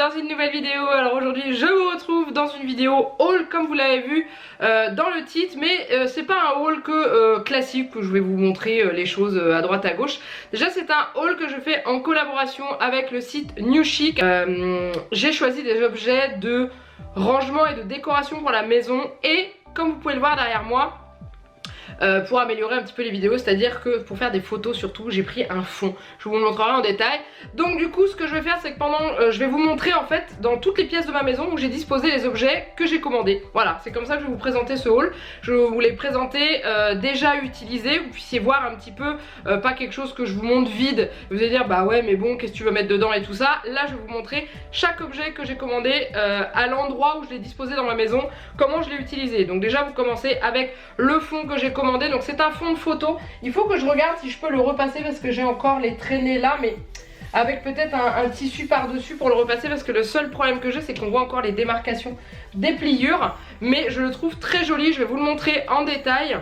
dans une nouvelle vidéo. Alors aujourd'hui je vous retrouve dans une vidéo haul comme vous l'avez vu dans le titre, mais c'est pas un haul classique où je vais vous montrer les choses à droite à gauche. Déjà c'est un haul que je fais en collaboration avec le site New Chic. J'ai choisi des objets de rangement et de décoration pour la maison et comme vous pouvez le voir derrière moi, pour améliorer un petit peu les vidéos, c'est à dire que pour faire des photos surtout j'ai pris un fond, je vous le montrerai en détail. Donc du coup ce que je vais faire c'est que je vais vous montrer en fait dans toutes les pièces de ma maison où j'ai disposé les objets que j'ai commandés. Voilà, c'est comme ça que je vais vous présenter ce haul. Je vais vous les présenter déjà utilisés, vous puissiez voir un petit peu, pas quelque chose que je vous montre vide, vous allez dire bah ouais mais bon qu'est-ce que tu veux mettre dedans et tout ça. Là je vais vous montrer chaque objet que j'ai commandé à l'endroit où je l'ai disposé dans ma maison, comment je l'ai utilisé. Donc déjà vous commencez avec le fond que j'ai commandé. Donc c'est un fond de photo. Il faut que je regarde si je peux le repasser parce que j'ai encore les traînées là, mais avec peut-être un tissu par dessus pour le repasser, parce que le seul problème que j'ai c'est qu'on voit encore les démarcations des pliures, mais je le trouve très joli. Je vais vous le montrer en détail.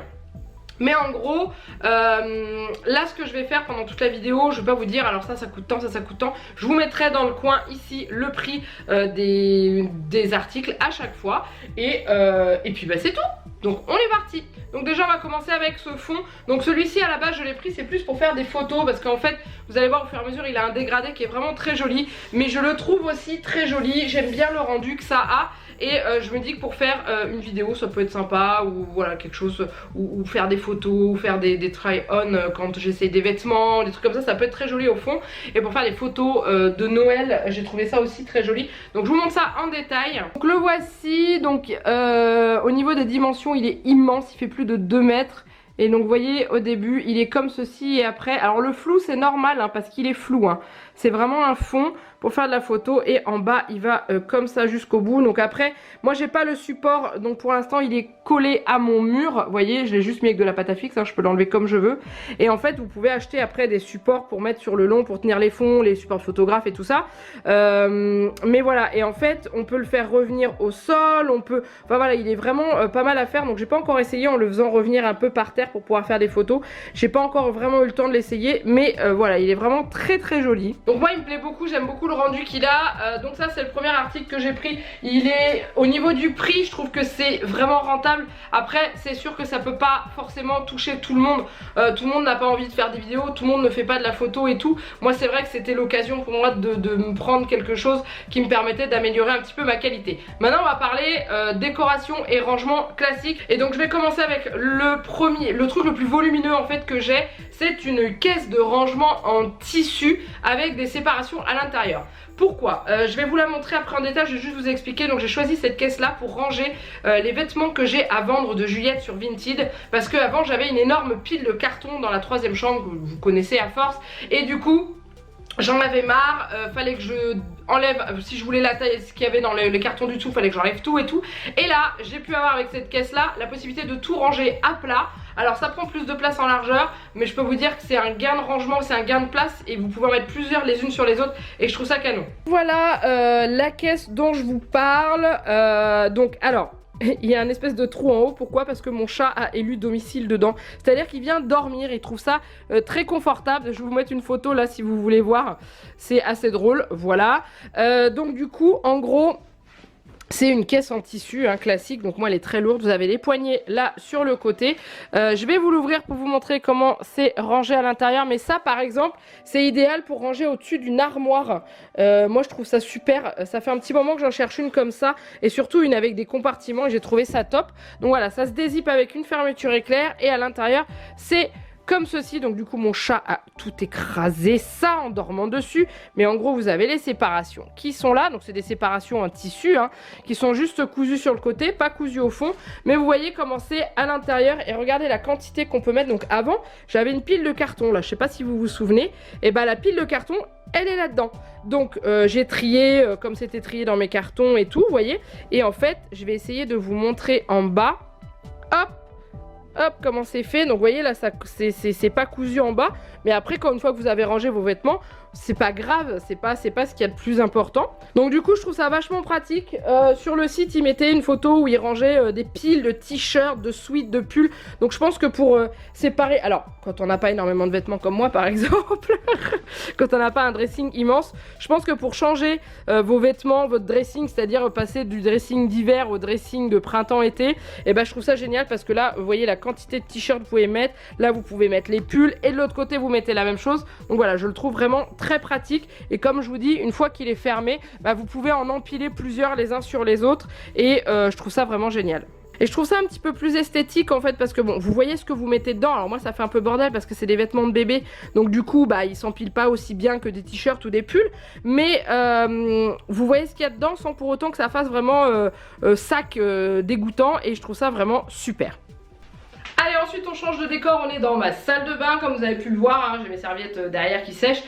Mais en gros, là ce que je vais faire pendant toute la vidéo, je vais pas vous dire alors ça coûte tant, ça coûte tant. Je vous mettrai dans le coin ici le prix des articles à chaque fois. Et puis bah c'est tout. Donc on est parti. Donc déjà on va commencer avec ce fond. Donc celui-ci à la base je l'ai pris, c'est plus pour faire des photos, parce qu'en fait vous allez voir au fur et à mesure il a un dégradé qui est vraiment très joli. Mais je le trouve aussi très joli, j'aime bien le rendu que ça a. Et je me dis que pour faire une vidéo ça peut être sympa, ou voilà quelque chose, ou faire des photos, ou faire des try-on quand j'essaie des vêtements, des trucs comme ça peut être très joli au fond. Et pour faire des photos de Noël j'ai trouvé ça aussi très joli. Donc je vous montre ça en détail. Donc le voici, donc au niveau des dimensions il est immense, il fait plus de 2 mètres. Et donc vous voyez au début il est comme ceci et après, alors le flou c'est normal hein, parce qu'il est flou hein. C'est vraiment un fond pour faire de la photo et en bas il va comme ça jusqu'au bout. Donc après moi j'ai pas le support, donc pour l'instant il est collé à mon mur. Vous voyez je l'ai juste mis avec de la pâte à fixe hein, je peux l'enlever comme je veux. Et en fait vous pouvez acheter après des supports pour mettre sur le long, pour tenir les fonds, les supports photographes et tout ça. Mais voilà, et en fait on peut le faire revenir au sol, on peut, enfin voilà il est vraiment pas mal à faire. Donc j'ai pas encore essayé en le faisant revenir un peu par terre pour pouvoir faire des photos. J'ai pas encore vraiment eu le temps de l'essayer, mais voilà il est vraiment très joli. Donc moi il me plaît beaucoup, j'aime beaucoup le rendu qu'il a. Donc ça c'est le premier article que j'ai pris. Il est au niveau du prix, je trouve que c'est vraiment rentable. Après c'est sûr que ça peut pas forcément toucher tout le monde. Tout le monde n'a pas envie de faire des vidéos, tout le monde ne fait pas de la photo et tout. Moi c'est vrai que c'était l'occasion pour moi de me prendre quelque chose qui me permettait d'améliorer un petit peu ma qualité. Maintenant on va parler décoration et rangement classique. Et donc je vais commencer avec le truc le plus volumineux en fait que j'ai. C'est une caisse de rangement en tissu avec des séparations à l'intérieur. Pourquoi je vais vous la montrer après en détail, je vais juste vous expliquer. Donc j'ai choisi cette caisse là pour ranger les vêtements que j'ai à vendre de Juliette sur Vinted. Parce qu'avant j'avais une énorme pile de cartons dans la 3e chambre, que vous connaissez à force. Et du coup j'en avais marre, fallait que je enlève, si je voulais la taille, ce qu'il y avait dans les cartons du dessous, fallait que j'enlève tout et tout. Et là j'ai pu avoir avec cette caisse là la possibilité de tout ranger à plat. Alors ça prend plus de place en largeur, mais je peux vous dire que c'est un gain de rangement, c'est un gain de place, et vous pouvez en mettre plusieurs les unes sur les autres, et je trouve ça canon. Voilà la caisse dont je vous parle. Donc alors il y a un espèce de trou en haut. Pourquoi? Parce que mon chat a élu domicile dedans. C'est à dire qu'il vient dormir, il trouve ça très confortable. Je vais vous mettre une photo là si vous voulez voir. C'est assez drôle, voilà. Donc du coup en gros c'est une caisse en tissu hein, classique, donc moi elle est très lourde. Vous avez les poignées là sur le côté. Je vais vous l'ouvrir pour vous montrer comment c'est rangé à l'intérieur. Mais ça par exemple c'est idéal pour ranger au-dessus d'une armoire. Moi je trouve ça super. Ça fait un petit moment que j'en cherche une comme ça, et surtout une avec des compartiments, et j'ai trouvé ça top. Donc voilà, ça se dézippe avec une fermeture éclair, et à l'intérieur c'est comme ceci. Donc du coup mon chat a tout écrasé ça en dormant dessus. Mais en gros vous avez les séparations qui sont là. Donc c'est des séparations en tissu hein, qui sont juste cousues sur le côté, pas cousues au fond. Mais vous voyez comment c'est à l'intérieur. Et regardez la quantité qu'on peut mettre. Donc avant j'avais une pile de carton là, je sais pas si vous vous souvenez. Et bah la pile de carton elle est là-dedans. Donc j'ai trié comme c'était trié dans mes cartons et tout, vous voyez. Et en fait je vais essayer de vous montrer en bas. Hop, hop comment c'est fait. Donc vous voyez là c'est pas cousu en bas, mais après quand une fois que vous avez rangé vos vêtements, c'est pas grave, c'est pas ce qu'il y a de plus important. Donc du coup je trouve ça vachement pratique. Sur le site ils mettaient une photo où ils rangeaient des piles de t-shirts, de sweats, de pulls. Donc je pense que pour séparer, alors quand on n'a pas énormément de vêtements comme moi par exemple, quand on n'a pas un dressing immense, je pense que pour changer vos vêtements, votre dressing, c'est-à-dire passer du dressing d'hiver au dressing de printemps-été, et ben je trouve ça génial parce que là vous voyez la quantité de t-shirts que vous pouvez mettre, là vous pouvez mettre les pulls et de l'autre côté vous mettez la même chose. Donc voilà, je le trouve vraiment très pratique et comme je vous dis, une fois qu'il est fermé, bah, vous pouvez en empiler plusieurs les uns sur les autres et je trouve ça vraiment génial. Et je trouve ça un petit peu plus esthétique en fait parce que bon, vous voyez ce que vous mettez dedans. Alors moi ça fait un peu bordel parce que c'est des vêtements de bébé, donc du coup bah ils s'empilent pas aussi bien que des t-shirts ou des pulls, mais vous voyez ce qu'il y a dedans sans pour autant que ça fasse vraiment sac dégoûtant et je trouve ça vraiment super. Allez, ensuite on change de décor, on est dans ma salle de bain comme vous avez pu le voir, hein, j'ai mes serviettes derrière qui sèchent.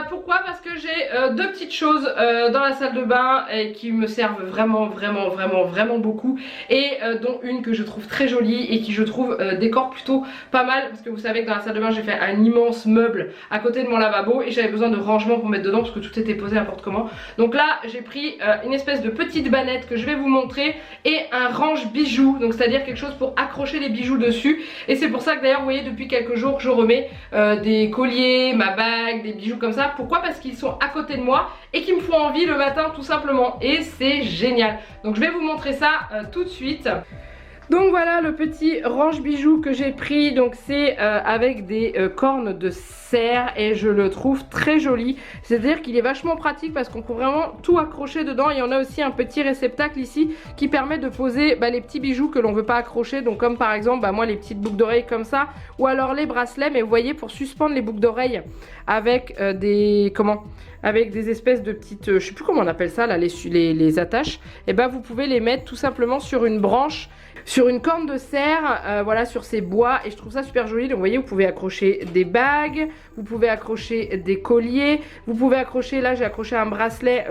Pourquoi? Parce que j'ai deux petites choses dans la salle de bain qui me servent vraiment beaucoup et dont une que je trouve très jolie et qui je trouve décore plutôt pas mal parce que vous savez que dans la salle de bain j'ai fait un immense meuble à côté de mon lavabo et j'avais besoin de rangement pour mettre dedans parce que tout était posé n'importe comment. Donc là j'ai pris une espèce de petite bannette que je vais vous montrer et un range bijoux, donc c'est à dire quelque chose pour accrocher les bijoux dessus. Et c'est pour ça que d'ailleurs vous voyez depuis quelques jours que je remets des colliers, ma bague, des bijoux comme ça. Pourquoi? Parce qu'ils sont à côté de moi et qu'ils me font envie le matin tout simplement et c'est génial. Donc je vais vous montrer ça tout de suite. Donc voilà le petit range bijoux que j'ai pris, donc c'est avec des cornes de cerf et je le trouve très joli. C'est à dire qu'il est vachement pratique parce qu'on peut vraiment tout accrocher dedans. Et on a aussi un petit réceptacle ici qui permet de poser les petits bijoux que l'on veut pas accrocher. Donc comme par exemple moi les petites boucles d'oreilles comme ça ou alors les bracelets. Mais vous voyez pour suspendre les boucles d'oreilles avec avec des espèces de petites, je sais plus comment on appelle ça là, les attaches. Et ben vous pouvez les mettre tout simplement sur une branche, sur une corne de cerf, voilà, sur ces bois et je trouve ça super joli. Donc vous voyez vous pouvez accrocher des bagues, vous pouvez accrocher des colliers, vous pouvez accrocher, là j'ai accroché un bracelet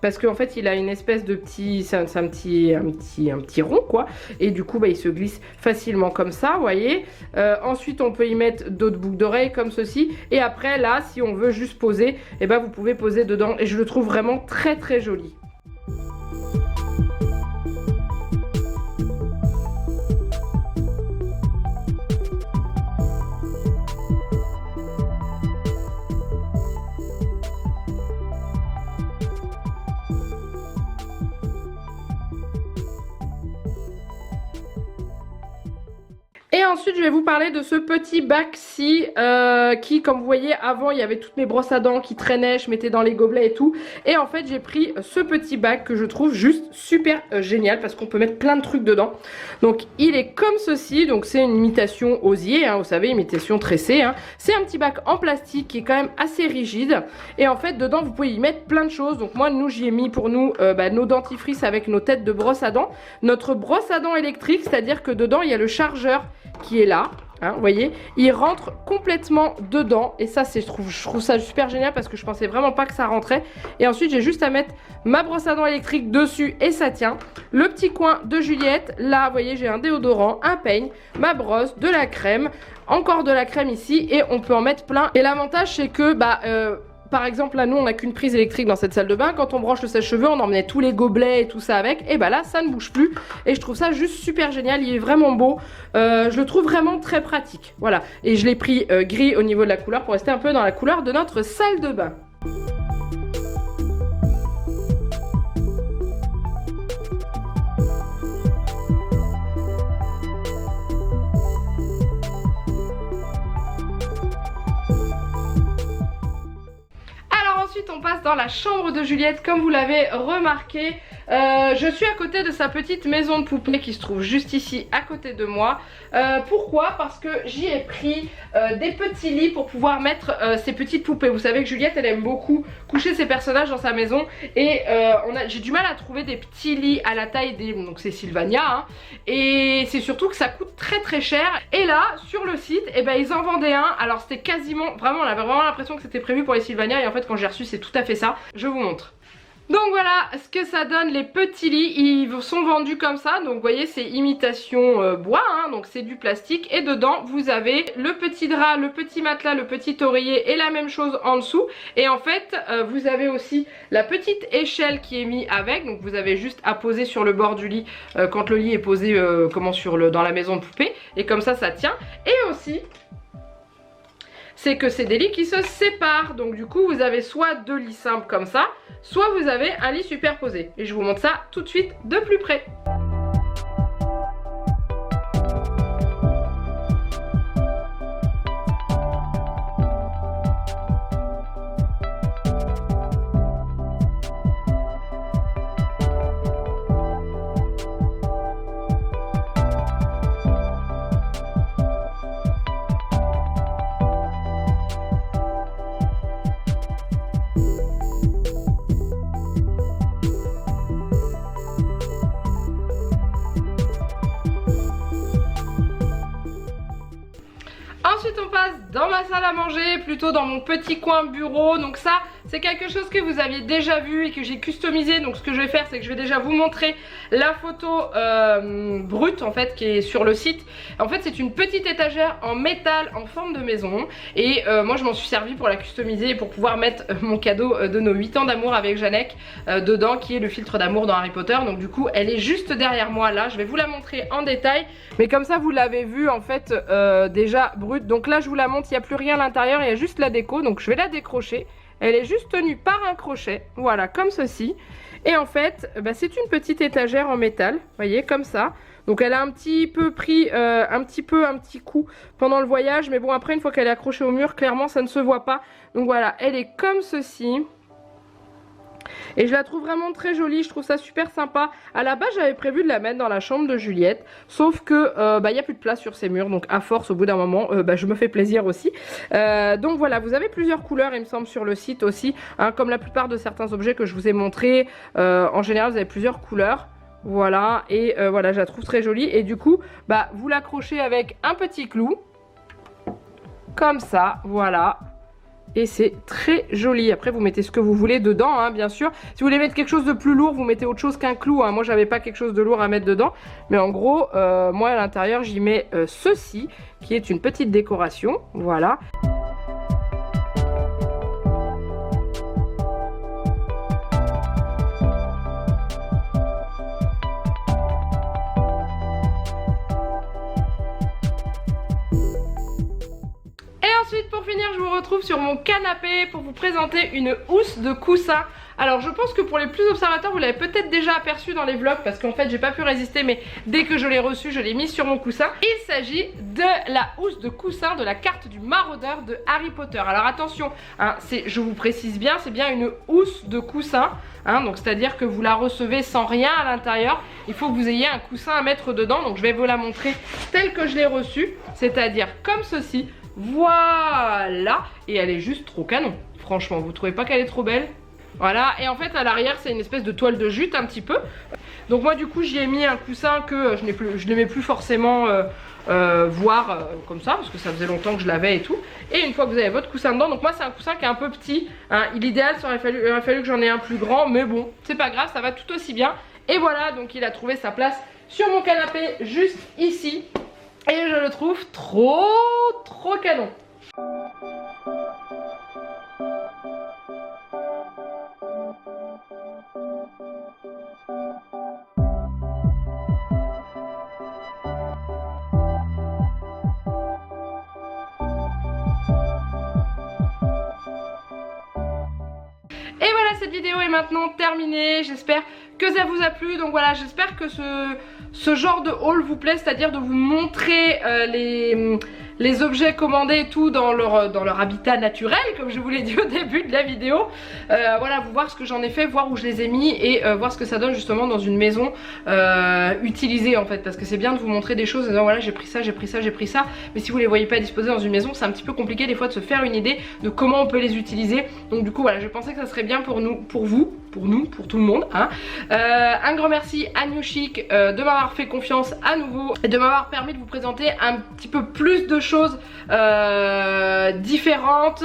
parce qu'en fait il a une espèce de petit, c'est un petit rond quoi et du coup il se glisse facilement comme ça, vous voyez. Ensuite on peut y mettre d'autres boucles d'oreilles comme ceci et après là si on veut juste poser, et vous pouvez poser dedans et je le trouve vraiment très joli. Et ensuite je vais vous parler de ce petit bac-ci qui comme vous voyez avant il y avait toutes mes brosses à dents qui traînaient, je mettais dans les gobelets et tout. Et en fait j'ai pris ce petit bac que je trouve juste super génial parce qu'on peut mettre plein de trucs dedans. Donc il est comme ceci, donc c'est une imitation osier, hein, vous savez, imitation tressée. Hein. C'est un petit bac en plastique qui est quand même assez rigide. Et en fait dedans vous pouvez y mettre plein de choses. Donc moi j'y ai mis pour nous nos dentifrices avec nos têtes de brosse à dents. Notre brosse à dents électrique, c'est à dire que dedans il y a le chargeur qui est là, hein, vous voyez, il rentre complètement dedans et ça je trouve ça super génial parce que je pensais vraiment pas que ça rentrait. Et ensuite j'ai juste à mettre ma brosse à dents électrique dessus et ça tient. Le petit coin de Juliette, là vous voyez j'ai un déodorant, un peigne, ma brosse, de la crème, encore de la crème ici et on peut en mettre plein. Et l'avantage c'est que par exemple là nous on n'a qu'une prise électrique dans cette salle de bain, quand on branche le sèche-cheveux on emmenait tous les gobelets et tout ça avec, et là ça ne bouge plus et je trouve ça juste super génial, il est vraiment beau, je le trouve vraiment très pratique, voilà. Et je l'ai pris gris au niveau de la couleur pour rester un peu dans la couleur de notre salle de bain. Ensuite on passe dans la chambre de Juliette comme vous l'avez remarqué. Je suis à côté de sa petite maison de poupée qui se trouve juste ici à côté de moi. Pourquoi? Parce que j'y ai pris des petits lits pour pouvoir mettre ses petites poupées. Vous savez que Juliette elle aime beaucoup coucher ses personnages dans sa maison et j'ai du mal à trouver des petits lits à la taille des... Donc c'est Sylvania hein, et c'est surtout que ça coûte très cher. Et là sur le site ils en vendaient un. Alors c'était quasiment, vraiment on avait vraiment l'impression que c'était prévu pour les Sylvania et en fait quand j'ai reçu c'est tout à fait ça. Je vous montre. Donc voilà ce que ça donne, les petits lits, ils sont vendus comme ça, donc vous voyez c'est imitation bois, hein, donc c'est du plastique et dedans vous avez le petit drap, le petit matelas, le petit oreiller et la même chose en dessous et en fait vous avez aussi la petite échelle qui est mise avec, donc vous avez juste à poser sur le bord du lit quand le lit est posé dans la maison de poupée et comme ça tient et aussi c'est que c'est des lits qui se séparent. Donc du coup vous avez soit deux lits simples comme ça, soit vous avez un lit superposé. Et je vous montre ça tout de suite de plus près. Ensuite on passe dans ma salle à manger, plutôt dans mon petit coin bureau. Donc ça c'est quelque chose que vous aviez déjà vu et que j'ai customisé. Donc ce que je vais faire c'est que je vais déjà vous montrer la photo brute en fait qui est sur le site. En fait c'est une petite étagère en métal en forme de maison. Et moi je m'en suis servi pour la customiser et pour pouvoir mettre mon cadeau de nos 8 ans d'amour avec Janek dedans, qui est le filtre d'amour dans Harry Potter. Donc du coup elle est juste derrière moi là, je vais vous la montrer en détail. Mais comme ça vous l'avez vu en fait déjà brute. Donc là je vous la montre, il n'y a plus rien à l'intérieur, il y a juste la déco. Donc je vais la décrocher. Elle est juste tenue par un crochet, voilà, comme ceci. Et en fait, c'est une petite étagère en métal, vous voyez, comme ça. Donc elle a un petit peu pris un petit coup pendant le voyage. Mais bon, après, une fois qu'elle est accrochée au mur, clairement, ça ne se voit pas. Donc voilà, elle est comme ceci. Et je la trouve vraiment très jolie, je trouve ça super sympa. À la base j'avais prévu de la mettre dans la chambre de Juliette, sauf que il n'y a plus de place sur ces murs, donc à force au bout d'un moment je me fais plaisir aussi. Donc voilà, vous avez plusieurs couleurs il me semble sur le site aussi, hein, comme la plupart de certains objets que je vous ai montrés. En général vous avez plusieurs couleurs. Voilà, et voilà, je la trouve très jolie. Et du coup vous l'accrochez avec un petit clou, comme ça, voilà. Et c'est très joli. Après vous mettez ce que vous voulez dedans, hein, bien sûr. Si vous voulez mettre quelque chose de plus lourd, vous mettez autre chose qu'un clou, hein. Moi j'avais pas quelque chose de lourd à mettre dedans. Mais en gros moi à l'intérieur j'y mets ceci, qui est une petite décoration. Voilà. Ensuite pour finir je vous retrouve sur mon canapé pour vous présenter une housse de coussin. Alors je pense que pour les plus observateurs vous l'avez peut-être déjà aperçu dans les vlogs, parce qu'en fait j'ai pas pu résister, mais dès que je l'ai reçu je l'ai mis sur mon coussin. Il s'agit de la housse de coussin de la carte du maraudeur de Harry Potter. Alors attention, hein, je vous précise bien, c'est bien une housse de coussin, hein, donc c'est à dire que vous la recevez sans rien à l'intérieur. Il faut que vous ayez un coussin à mettre dedans. Donc je vais vous la montrer telle que je l'ai reçue, c'est à dire comme ceci. Voilà, et elle est juste trop canon. Franchement, vous trouvez pas qu'elle est trop belle? Voilà, et en fait à l'arrière c'est une espèce de toile de jute un petit peu. Donc moi du coup j'y ai mis un coussin que je n'aimais plus forcément voir comme ça, parce que ça faisait longtemps que je l'avais et tout. Et une fois que vous avez votre coussin dedans, donc moi c'est un coussin qui est un peu petit, hein. L'idéal il aurait fallu que j'en ai un plus grand, mais bon c'est pas grave, ça va tout aussi bien. Et voilà, donc il a trouvé sa place sur mon canapé juste ici. Et je le trouve trop canon. Et voilà, cette vidéo est maintenant terminée. J'espère que ça vous a plu. Donc voilà, j'espère que ce genre de haul vous plaît, c'est-à-dire de vous montrer les objets commandés et tout dans leur habitat naturel, comme je vous l'ai dit au début de la vidéo. Voilà, vous voir ce que j'en ai fait, voir où je les ai mis et voir ce que ça donne justement dans une maison utilisée en fait, parce que c'est bien de vous montrer des choses en disant voilà j'ai pris ça, j'ai pris ça, j'ai pris ça, mais si vous les voyez pas disposés dans une maison, c'est un petit peu compliqué des fois de se faire une idée de comment on peut les utiliser. Donc du coup voilà, je pensais que ça serait bien pour nous, pour vous, pour tout le monde, hein. Un grand merci à New Chic de m'avoir m'avoir fait confiance à nouveau et de m'avoir permis de vous présenter un petit peu plus de choses différentes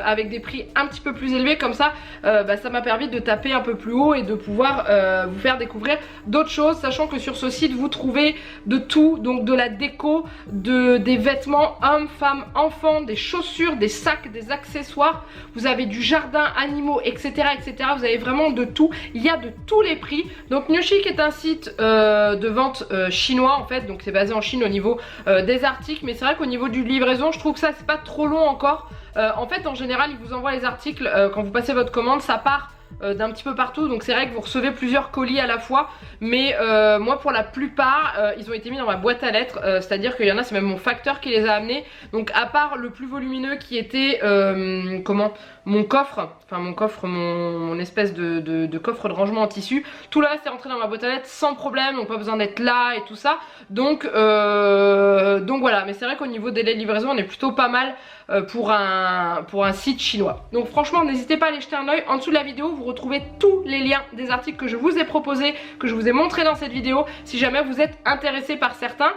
avec des prix un petit peu plus élevés. Comme ça, ça m'a permis de taper un peu plus haut et de pouvoir vous faire découvrir d'autres choses, sachant que sur ce site vous trouvez de tout, donc de la déco, des vêtements hommes, femmes, enfants, des chaussures, des sacs, des accessoires, vous avez du jardin, animaux, etc., etc. Vous avez vraiment de tout, il y a de tous les prix. Donc New Chic est un site de vente chinois en fait, donc c'est basé en Chine au niveau des articles, mais c'est vrai qu'au niveau du livraison je trouve que ça c'est pas trop long encore. En fait en général ils vous envoient les articles quand vous passez votre commande, ça part d'un petit peu partout, donc c'est vrai que vous recevez plusieurs colis à la fois, mais moi pour la plupart ils ont été mis dans ma boîte à lettres, c'est à dire qu'il y en a c'est même mon facteur qui les a amenés, donc à part le plus volumineux qui était mon coffre, enfin mon espèce de coffre de rangement en tissu, tout là c'est rentré dans ma boîte à lettres sans problème, donc pas besoin d'être là et tout ça, donc voilà. Mais c'est vrai qu'au niveau des délais de livraison on est plutôt pas mal pour un site chinois. Donc franchement n'hésitez pas à aller jeter un oeil. En dessous de la vidéo vous retrouvez tous les liens des articles que je vous ai proposés, que je vous ai montré dans cette vidéo, si jamais vous êtes intéressé par certains.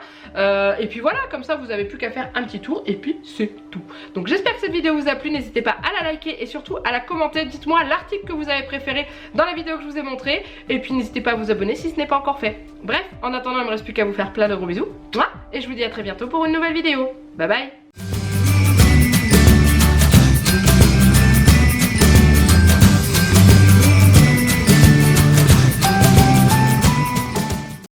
Et puis voilà, comme ça vous avez plus qu'à faire un petit tour et puis c'est tout. Donc j'espère que cette vidéo vous a plu, n'hésitez pas à la liker et surtout à la commenter. Dites-moi l'article que vous avez préféré dans la vidéo que je vous ai montré, et puis n'hésitez pas à vous abonner si ce n'est pas encore fait. Bref, en attendant il ne me reste plus qu'à vous faire plein de gros bisous, et je vous dis à très bientôt pour une nouvelle vidéo. Bye bye.